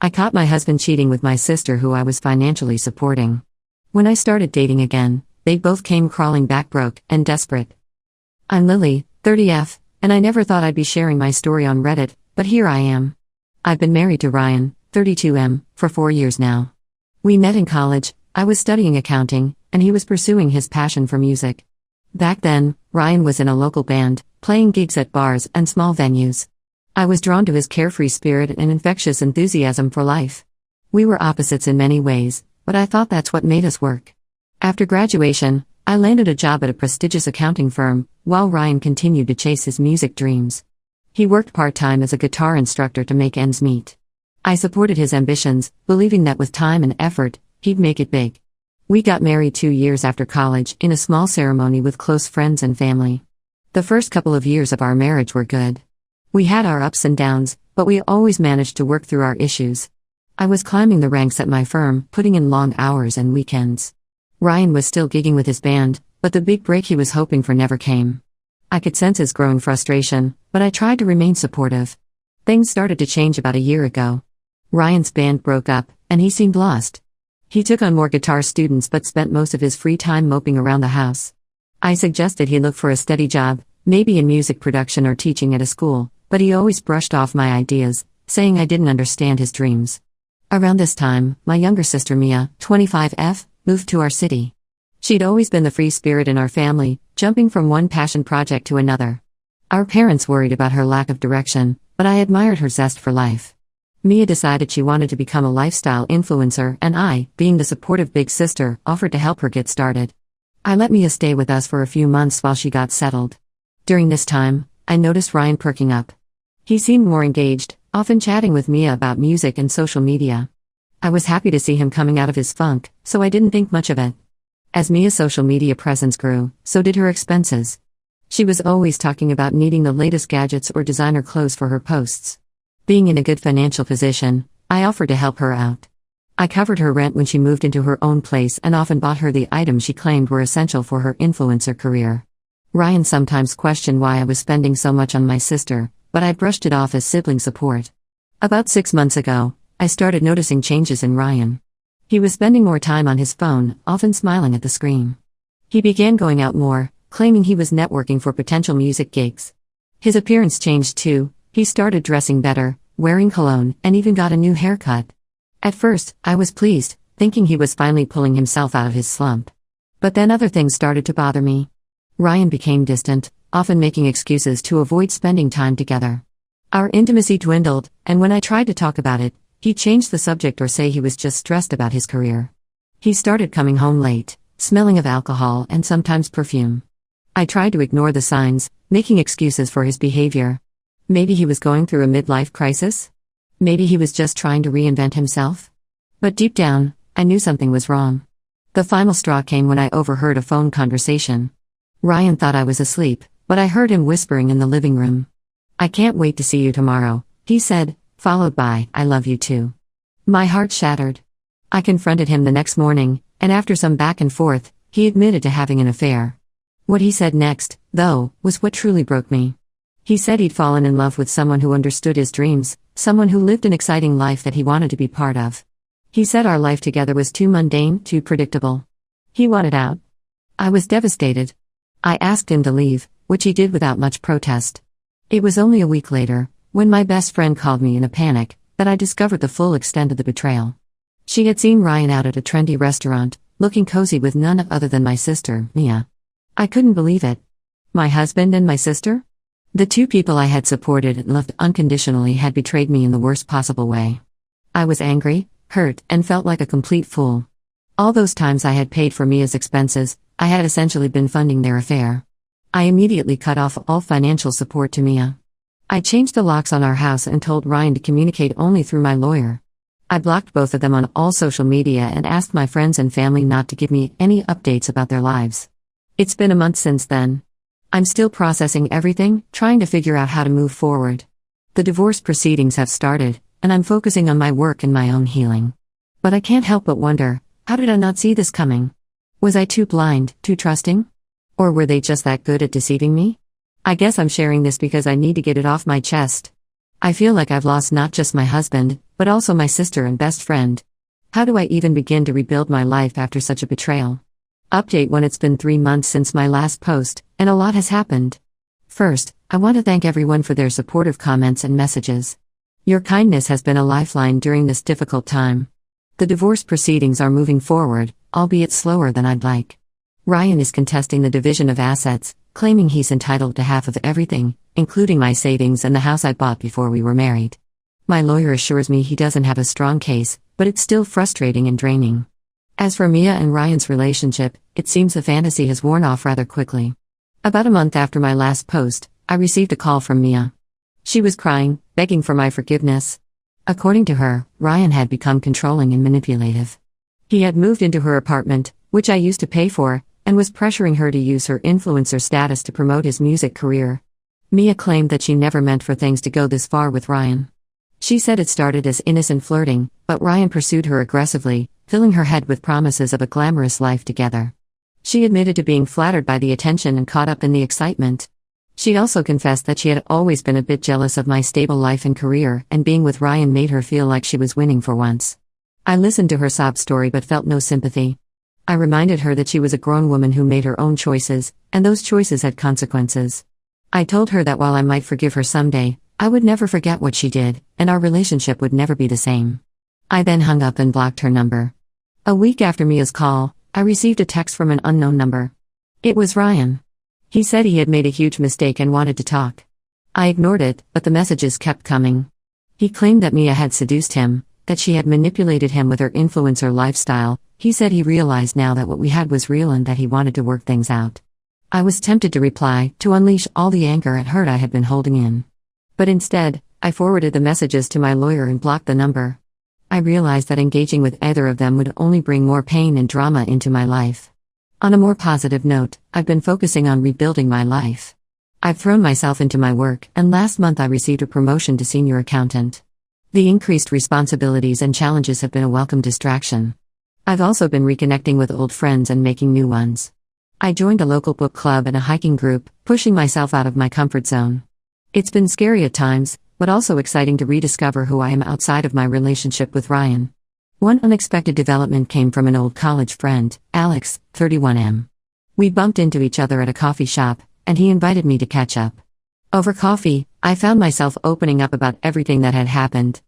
I caught my husband cheating with my sister who I was financially supporting. When I started dating again, they both came crawling back broke and desperate. I'm Lily, 30F, and I never thought I'd be sharing my story on Reddit, but here I am. I've been married to Ryan, 32M, for 4 years now. We met in college, I was studying accounting, and he was pursuing his passion for music. Back then, Ryan was in a local band, playing gigs at bars and small venues. I was drawn to his carefree spirit and infectious enthusiasm for life. We were opposites in many ways, but I thought that's what made us work. After graduation, I landed a job at a prestigious accounting firm, while Ryan continued to chase his music dreams. He worked part-time as a guitar instructor to make ends meet. I supported his ambitions, believing that with time and effort, he'd make it big. We got married 2 years after college in a small ceremony with close friends and family. The first couple of years of our marriage were good. We had our ups and downs, but we always managed to work through our issues. I was climbing the ranks at my firm, putting in long hours and weekends. Ryan was still gigging with his band, but the big break he was hoping for never came. I could sense his growing frustration, but I tried to remain supportive. Things started to change about a year ago. Ryan's band broke up, and he seemed lost. He took on more guitar students but spent most of his free time moping around the house. I suggested he look for a steady job, maybe in music production or teaching at a school, but he always brushed off my ideas, saying I didn't understand his dreams. Around this time, my younger sister Mia, 25F, moved to our city. She'd always been the free spirit in our family, jumping from one passion project to another. Our parents worried about her lack of direction, but I admired her zest for life. Mia decided she wanted to become a lifestyle influencer, and I, being the supportive big sister, offered to help her get started. I let Mia stay with us for a few months while she got settled. During this time, I noticed Ryan perking up. He seemed more engaged, often chatting with Mia about music and social media. I was happy to see him coming out of his funk, so I didn't think much of it. As Mia's social media presence grew, so did her expenses. She was always talking about needing the latest gadgets or designer clothes for her posts. Being in a good financial position, I offered to help her out. I covered her rent when she moved into her own place and often bought her the items she claimed were essential for her influencer career. Ryan sometimes questioned why I was spending so much on my sister, but I brushed it off as sibling support. About 6 months ago, I started noticing changes in Ryan. He was spending more time on his phone, often smiling at the screen. He began going out more, claiming he was networking for potential music gigs. His appearance changed too. He started dressing better, wearing cologne, and even got a new haircut. At first, I was pleased, thinking he was finally pulling himself out of his slump. But then other things started to bother me. Ryan became distant, often making excuses to avoid spending time together. Our intimacy dwindled, and when I tried to talk about it, he'd change the subject or say he was just stressed about his career. He started coming home late, smelling of alcohol and sometimes perfume. I tried to ignore the signs, making excuses for his behavior. Maybe he was going through a midlife crisis? Maybe he was just trying to reinvent himself? But deep down, I knew something was wrong. The final straw came when I overheard a phone conversation. Ryan thought I was asleep, but I heard him whispering in the living room. "I can't wait to see you tomorrow," he said, followed by, "I love you too." My heart shattered. I confronted him the next morning, and after some back and forth, he admitted to having an affair. What he said next, though, was what truly broke me. He said he'd fallen in love with someone who understood his dreams, someone who lived an exciting life that he wanted to be part of. He said our life together was too mundane, too predictable. He wanted out. I was devastated. I asked him to leave, which he did without much protest. It was only a week later, when my best friend called me in a panic, that I discovered the full extent of the betrayal. She had seen Ryan out at a trendy restaurant, looking cozy with none other than my sister, Mia. I couldn't believe it. My husband and my sister? The two people I had supported and loved unconditionally had betrayed me in the worst possible way. I was angry, hurt, and felt like a complete fool. All those times I had paid for Mia's expenses, I had essentially been funding their affair. I immediately cut off all financial support to Mia. I changed the locks on our house and told Ryan to communicate only through my lawyer. I blocked both of them on all social media and asked my friends and family not to give me any updates about their lives. It's been a month since then. I'm still processing everything, trying to figure out how to move forward. The divorce proceedings have started, and I'm focusing on my work and my own healing. But I can't help but wonder, how did I not see this coming? Was I too blind, too trusting? Or were they just that good at deceiving me? I guess I'm sharing this because I need to get it off my chest. I feel like I've lost not just my husband, but also my sister and best friend. How do I even begin to rebuild my life after such a betrayal? Update 1. It's been 3 months since my last post, and a lot has happened. First, I want to thank everyone for their supportive comments and messages. Your kindness has been a lifeline during this difficult time. The divorce proceedings are moving forward, albeit slower than I'd like. Ryan is contesting the division of assets, claiming he's entitled to half of everything, including my savings and the house I bought before we were married. My lawyer assures me he doesn't have a strong case, but it's still frustrating and draining. As for Mia and Ryan's relationship, it seems the fantasy has worn off rather quickly. About a month after my last post, I received a call from Mia. She was crying, begging for my forgiveness. According to her, Ryan had become controlling and manipulative. He had moved into her apartment, which I used to pay for, and was pressuring her to use her influencer status to promote his music career. Mia claimed that she never meant for things to go this far with Ryan. She said it started as innocent flirting, but Ryan pursued her aggressively, filling her head with promises of a glamorous life together. She admitted to being flattered by the attention and caught up in the excitement. She also confessed that she had always been a bit jealous of my stable life and career, and being with Ryan made her feel like she was winning for once. I listened to her sob story but felt no sympathy. I reminded her that she was a grown woman who made her own choices, and those choices had consequences. I told her that while I might forgive her someday, I would never forget what she did, and our relationship would never be the same. I then hung up and blocked her number. A week after Mia's call, I received a text from an unknown number. It was Ryan. He said he had made a huge mistake and wanted to talk. I ignored it, but the messages kept coming. He claimed that Mia had seduced him, that she had manipulated him with her influencer lifestyle. He said he realized now that what we had was real and that he wanted to work things out. I was tempted to reply, to unleash all the anger and hurt I had been holding in. But instead, I forwarded the messages to my lawyer and blocked the number. I realized that engaging with either of them would only bring more pain and drama into my life. On a more positive note, I've been focusing on rebuilding my life. I've thrown myself into my work, and last month I received a promotion to senior accountant. The increased responsibilities and challenges have been a welcome distraction. I've also been reconnecting with old friends and making new ones. I joined a local book club and a hiking group, pushing myself out of my comfort zone. It's been scary at times, but also exciting to rediscover who I am outside of my relationship with Ryan. One unexpected development came from an old college friend, Alex, 31M. We bumped into each other at a coffee shop, and he invited me to catch up. Over coffee, I found myself opening up about everything that had happened.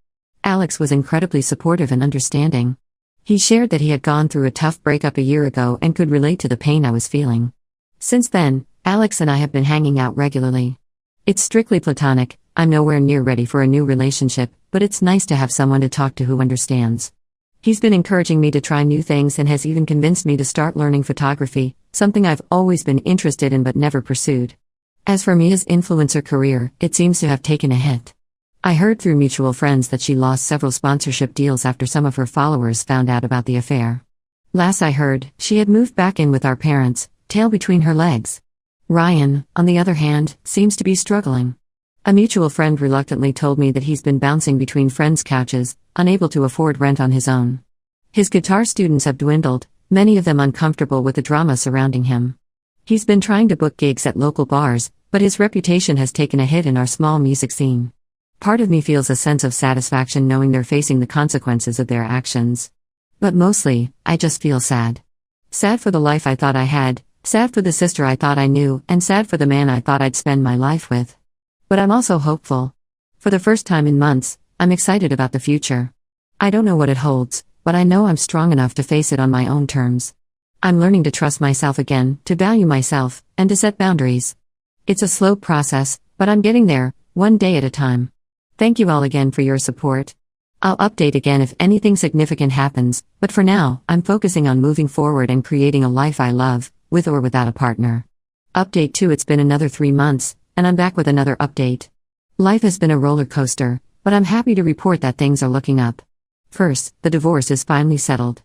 Alex was incredibly supportive and understanding. He shared that he had gone through a tough breakup a year ago and could relate to the pain I was feeling. Since then, Alex and I have been hanging out regularly. It's strictly platonic. I'm nowhere near ready for a new relationship, but it's nice to have someone to talk to who understands. He's been encouraging me to try new things and has even convinced me to start learning photography, something I've always been interested in but never pursued. As for Mia's influencer career, it seems to have taken a hit. I heard through mutual friends that she lost several sponsorship deals after some of her followers found out about the affair. Last I heard, she had moved back in with our parents, tail between her legs. Ryan, on the other hand, seems to be struggling. A mutual friend reluctantly told me that he's been bouncing between friends' couches, unable to afford rent on his own. His guitar students have dwindled, many of them uncomfortable with the drama surrounding him. He's been trying to book gigs at local bars, but his reputation has taken a hit in our small music scene. Part of me feels a sense of satisfaction knowing they're facing the consequences of their actions. But mostly, I just feel sad. Sad for the life I thought I had, sad for the sister I thought I knew, and sad for the man I thought I'd spend my life with. But I'm also hopeful. For the first time in months, I'm excited about the future. I don't know what it holds, but I know I'm strong enough to face it on my own terms. I'm learning to trust myself again, to value myself, and to set boundaries. It's a slow process, but I'm getting there, one day at a time. Thank you all again for your support. I'll update again if anything significant happens, but for now, I'm focusing on moving forward and creating a life I love, with or without a partner. Update 2. It's been another 3 months, and I'm back with another update. Life has been a roller coaster, but I'm happy to report that things are looking up. First, the divorce is finally settled.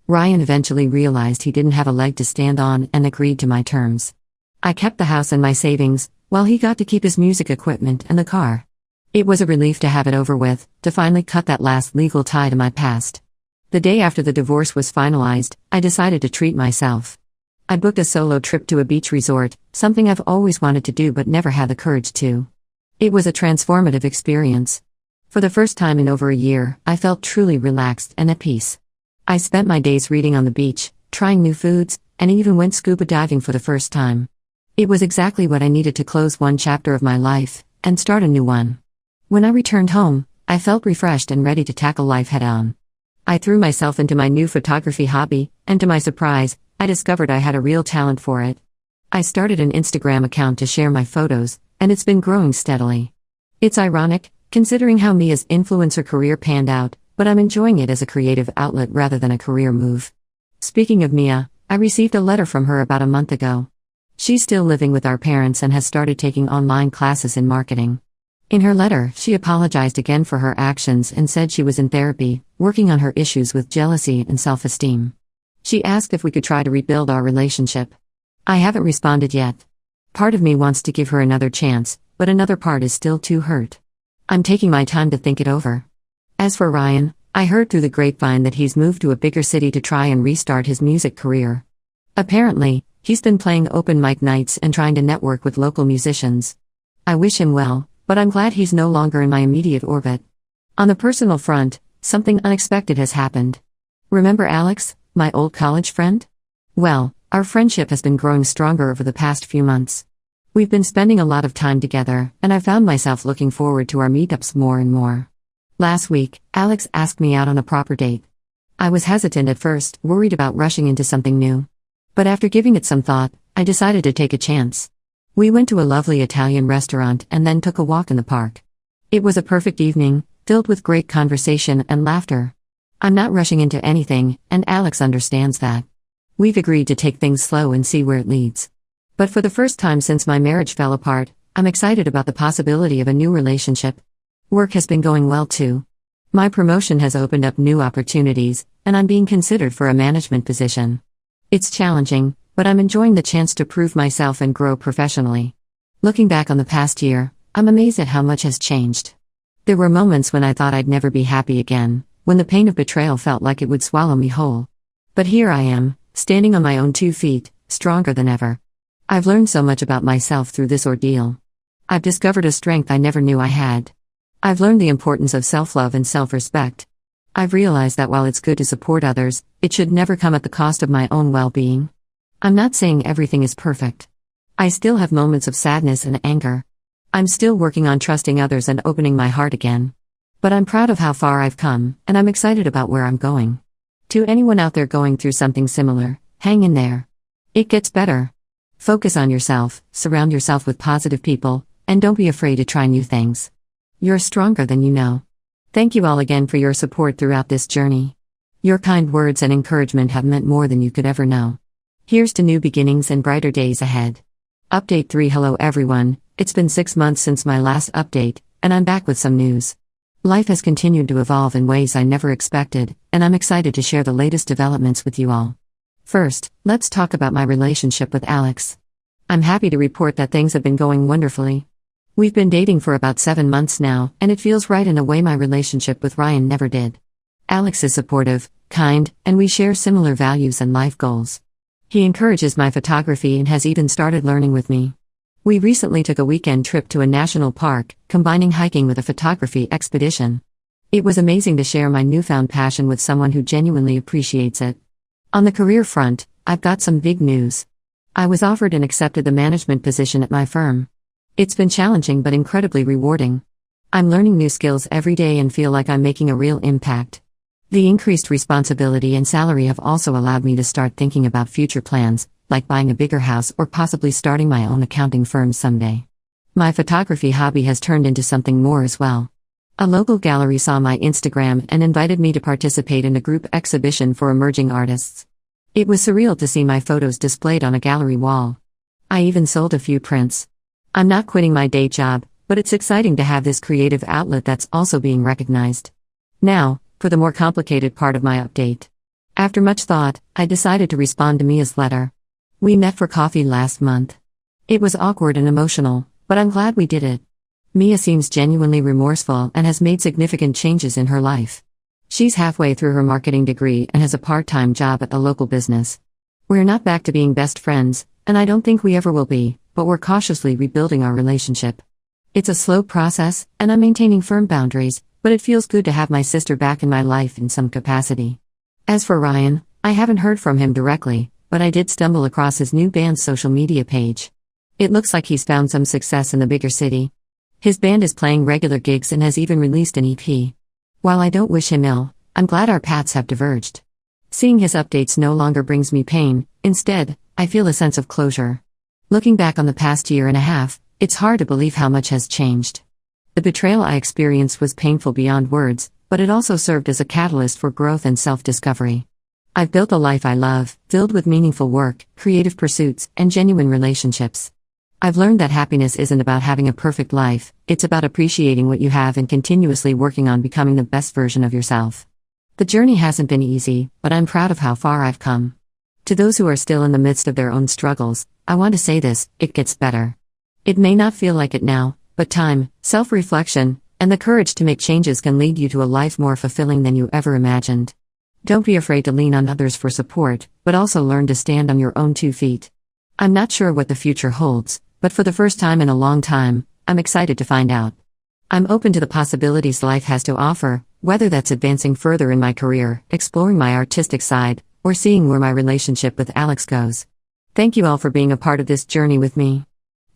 Ryan eventually realized he didn't have a leg to stand on and agreed to my terms. I kept the house and my savings, while he got to keep his music equipment and the car. It was a relief to have it over with, to finally cut that last legal tie to my past. The day after the divorce was finalized, I decided to treat myself. I booked a solo trip to a beach resort, something I've always wanted to do but never had the courage to. It was a transformative experience. For the first time in over a year, I felt truly relaxed and at peace. I spent my days reading on the beach, trying new foods, and even went scuba diving for the first time. It was exactly what I needed to close one chapter of my life and start a new one. When I returned home, I felt refreshed and ready to tackle life head-on. I threw myself into my new photography hobby, and to my surprise, I discovered I had a real talent for it. I started an Instagram account to share my photos, and it's been growing steadily. It's ironic, considering how Mia's influencer career panned out, but I'm enjoying it as a creative outlet rather than a career move. Speaking of Mia, I received a letter from her about a month ago. She's still living with our parents and has started taking online classes in marketing. In her letter, she apologized again for her actions and said she was in therapy, working on her issues with jealousy and self-esteem. She asked if we could try to rebuild our relationship. I haven't responded yet. Part of me wants to give her another chance, but another part is still too hurt. I'm taking my time to think it over. As for Ryan, I heard through the grapevine that he's moved to a bigger city to try and restart his music career. Apparently, he's been playing open mic nights and trying to network with local musicians. I wish him well, but I'm glad he's no longer in my immediate orbit. On the personal front, something unexpected has happened. Remember Alex, my old college friend? Well, our friendship has been growing stronger over the past few months. We've been spending a lot of time together, and I found myself looking forward to our meetups more and more. Last week, Alex asked me out on a proper date. I was hesitant at first, worried about rushing into something new. But after giving it some thought, I decided to take a chance. We went to a lovely Italian restaurant and then took a walk in the park. It was a perfect evening, filled with great conversation and laughter. I'm not rushing into anything, and Alex understands that. We've agreed to take things slow and see where it leads. But for the first time since my marriage fell apart, I'm excited about the possibility of a new relationship. Work has been going well too. My promotion has opened up new opportunities, and I'm being considered for a management position. It's challenging, but I'm enjoying the chance to prove myself and grow professionally. Looking back on the past year, I'm amazed at how much has changed. There were moments when I thought I'd never be happy again, when the pain of betrayal felt like it would swallow me whole. But here I am, standing on my own 2 feet, stronger than ever. I've learned so much about myself through this ordeal. I've discovered a strength I never knew I had. I've learned the importance of self-love and self-respect. I've realized that while it's good to support others, it should never come at the cost of my own well-being. I'm not saying everything is perfect. I still have moments of sadness and anger. I'm still working on trusting others and opening my heart again. But I'm proud of how far I've come, and I'm excited about where I'm going. To anyone out there going through something similar, hang in there. It gets better. Focus on yourself, surround yourself with positive people, and don't be afraid to try new things. You're stronger than you know. Thank you all again for your support throughout this journey. Your kind words and encouragement have meant more than you could ever know. Here's to new beginnings and brighter days ahead. Update 3. Hello everyone, it's been 6 months since my last update, and I'm back with some news. Life has continued to evolve in ways I never expected, and I'm excited to share the latest developments with you all. First, let's talk about my relationship with Alex. I'm happy to report that things have been going wonderfully. We've been dating for about 7 months now, and it feels right in a way my relationship with Ryan never did. Alex is supportive, kind, and we share similar values and life goals. He encourages my photography and has even started learning with me. We recently took a weekend trip to a national park, combining hiking with a photography expedition. It was amazing to share my newfound passion with someone who genuinely appreciates it. On the career front, I've got some big news. I was offered and accepted the management position at my firm. It's been challenging but incredibly rewarding. I'm learning new skills every day and feel like I'm making a real impact. The increased responsibility and salary have also allowed me to start thinking about future plans, like buying a bigger house or possibly starting my own accounting firm someday. My photography hobby has turned into something more as well. A local gallery saw my Instagram and invited me to participate in a group exhibition for emerging artists. It was surreal to see my photos displayed on a gallery wall. I even sold a few prints. I'm not quitting my day job, but it's exciting to have this creative outlet that's also being recognized. Now, for the more complicated part of my update. After much thought, I decided to respond to Mia's letter. We met for coffee last month. It was awkward and emotional, but I'm glad we did it. Mia seems genuinely remorseful and has made significant changes in her life. She's halfway through her marketing degree and has a part-time job at a local business. We're not back to being best friends, and I don't think we ever will be, but we're cautiously rebuilding our relationship. It's a slow process, and I'm maintaining firm boundaries, But it feels good to have my sister back in my life in some capacity. As for Ryan, I haven't heard from him directly, but I did stumble across his new band's social media page. It looks like he's found some success in the bigger city. His band is playing regular gigs and has even released an EP. While I don't wish him ill, I'm glad our paths have diverged. Seeing his updates no longer brings me pain, instead, I feel a sense of closure. Looking back on the past year and a half, it's hard to believe how much has changed. The betrayal I experienced was painful beyond words, but it also served as a catalyst for growth and self-discovery. I've built a life I love, filled with meaningful work, creative pursuits, and genuine relationships. I've learned that happiness isn't about having a perfect life, it's about appreciating what you have and continuously working on becoming the best version of yourself. The journey hasn't been easy, but I'm proud of how far I've come. To those who are still in the midst of their own struggles, I want to say this: it gets better. It may not feel like it now, but time, self-reflection, and the courage to make changes can lead you to a life more fulfilling than you ever imagined. Don't be afraid to lean on others for support, but also learn to stand on your own 2 feet. I'm not sure what the future holds, but for the first time in a long time, I'm excited to find out. I'm open to the possibilities life has to offer, whether that's advancing further in my career, exploring my artistic side, or seeing where my relationship with Alex goes. Thank you all for being a part of this journey with me.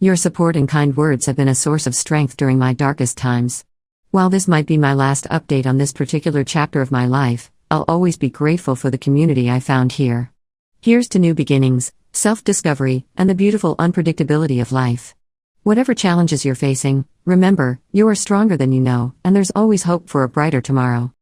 Your support and kind words have been a source of strength during my darkest times. While this might be my last update on this particular chapter of my life, I'll always be grateful for the community I found here. Here's to new beginnings, self-discovery, and the beautiful unpredictability of life. Whatever challenges you're facing, remember, you are stronger than you know, and there's always hope for a brighter tomorrow.